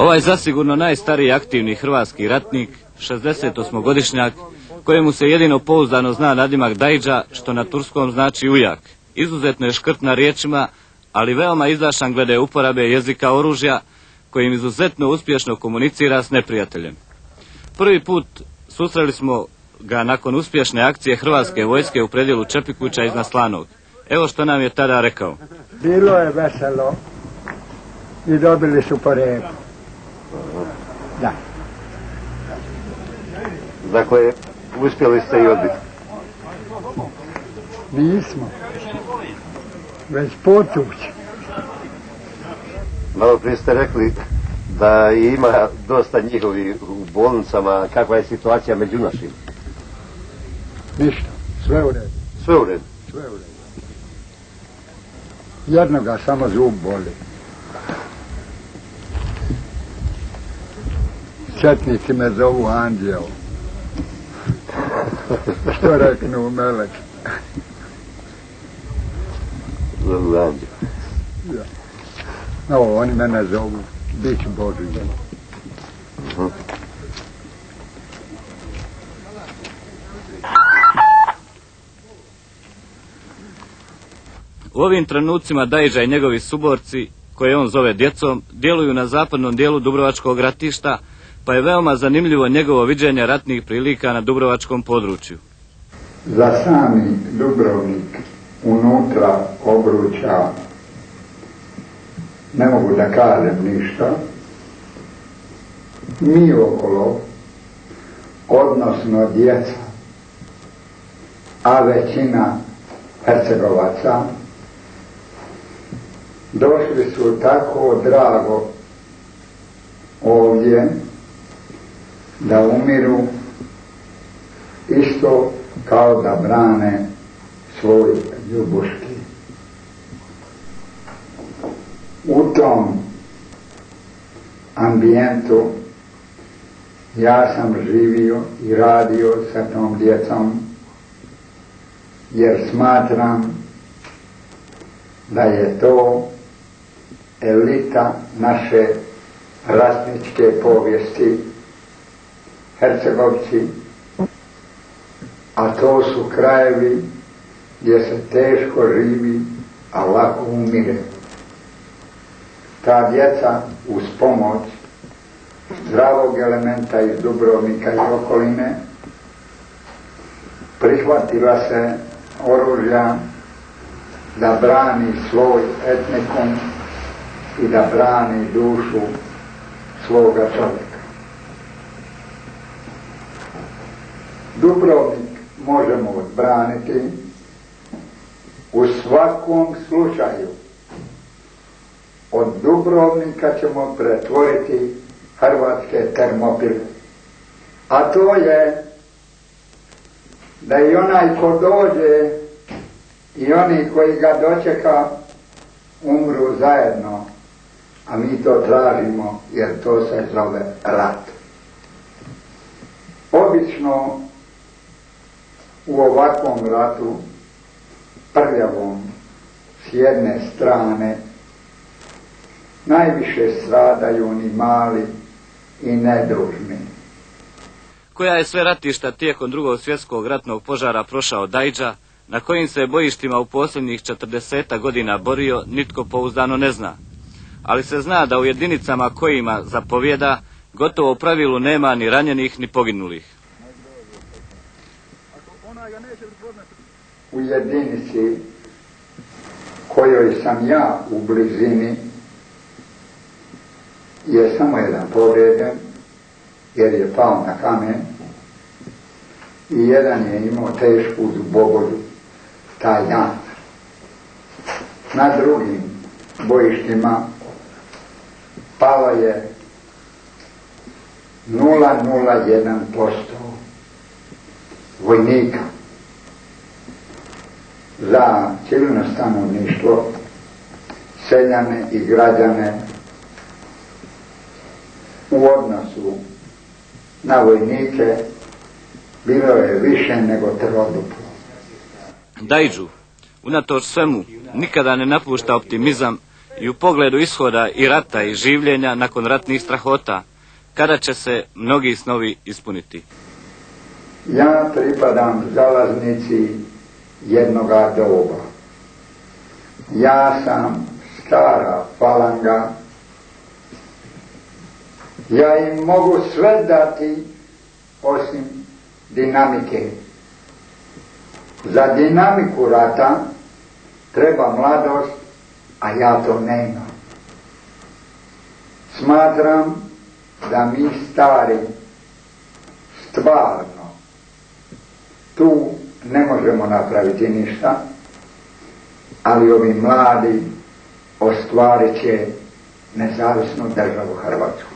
Ovaj zasigurno najstariji aktivni hrvatski ratnik, 68-godišnjak, kojemu se jedino pouzdano zna nadimak Dajdža, što na turskom znači ujak. Izuzetno je škrt na riječima, ali veoma izdašan glede uporabe jezika oružja, kojim izuzetno uspješno komunicira s neprijateljem. Prvi put susreli smo ga nakon uspješne akcije hrvatske vojske u predjelu Čepikuća iznad Slanog. Evo što nam je tada rekao. Bilo je veselo i dobili su po repu. Da. Dakle, uspjeli ste i odbiti? Nismo. Već potući. Malo prije ste rekli da ima dosta njihovi u bolnicama. Kakva je situacija među našim? Ništa. Sve u redu. Sve u redu? Sve u redu. Jednoga samo zub boli. Četnici me zovu Anđeo. Što reknu u Melek? Zovu Anđeo. Ja. No, oni mene zovu Bić Božije. U ovim trenucima Dajdža i njegovi suborci, koje on zove djecom, djeluju na zapadnom dijelu Dubrovačkog ratišta, pa je veoma zanimljivo njegovo viđenje ratnih prilika na Dubrovačkom području. Za sami Dubrovnik unutra obruča ne mogu da kažem ništa. Mi okolo, odnosno djeca, a većina Hercegovaca, došli su tako drago ovdje da umiru isto kao da brane svoj ljubuški. U tom ambijentu ja sam živio i radio sa tom djecom, jer smatram da je to elita naše ratničke povijesti, Hercegovci, a to su krajevi gdje se teško živi, a lako umire. Ta djeca uz pomoć zdravog elementa iz Dubrovnika i okoline prihvatila se oružja da brani svoj etnikum i da brani dušu svoga čovjeka. Dubrovnik možemo odbraniti u svakom slučaju. Od Dubrovnika ćemo pretvoriti hrvatske Termopile. A to je da i onaj ko dođe i oni koji ga dočeka umru zajedno, a mi to tražimo jer to se zove rat. Obično u ovakvom ratu, prljavom, s jedne strane, najviše stradaju oni mali i nedužni. Koja je sve ratišta tijekom Drugog svjetskog ratnog požara prošao Dajdža, na kojim se bojištima u posljednjih 40 godina borio, nitko pouzdano ne zna. Ali se zna da u jedinicama kojima zapovjeda gotovo u pravilu nema ni ranjenih ni poginulih. U jedinici kojoj sam ja u blizini je samo jedan povrijeđen jer je pao na kamen i jedan je imao tešku zubobolju taj dan. Na drugim bojištima palo je 0,01% vojnika. Za civilno stanovništvo, seljane i građane u odnosu na vojnike bilo je više nego troduplo. Dajdžu, unatoč svemu, nikada ne napušta optimizam i u pogledu ishoda i rata i življenja nakon ratnih strahota, kada će se mnogi snovi ispuniti. Ja pripadam zalaznici jednoga doba. Ja sam stara falanga. Ja im mogu sve dati osim dinamike. Za dinamiku rata treba mladost, a ja to nemam. Smatram da mi stari stvarno tu ne možemo napraviti ništa, ali ovi mladi ostvarit će nezavisnu državu Hrvatsku.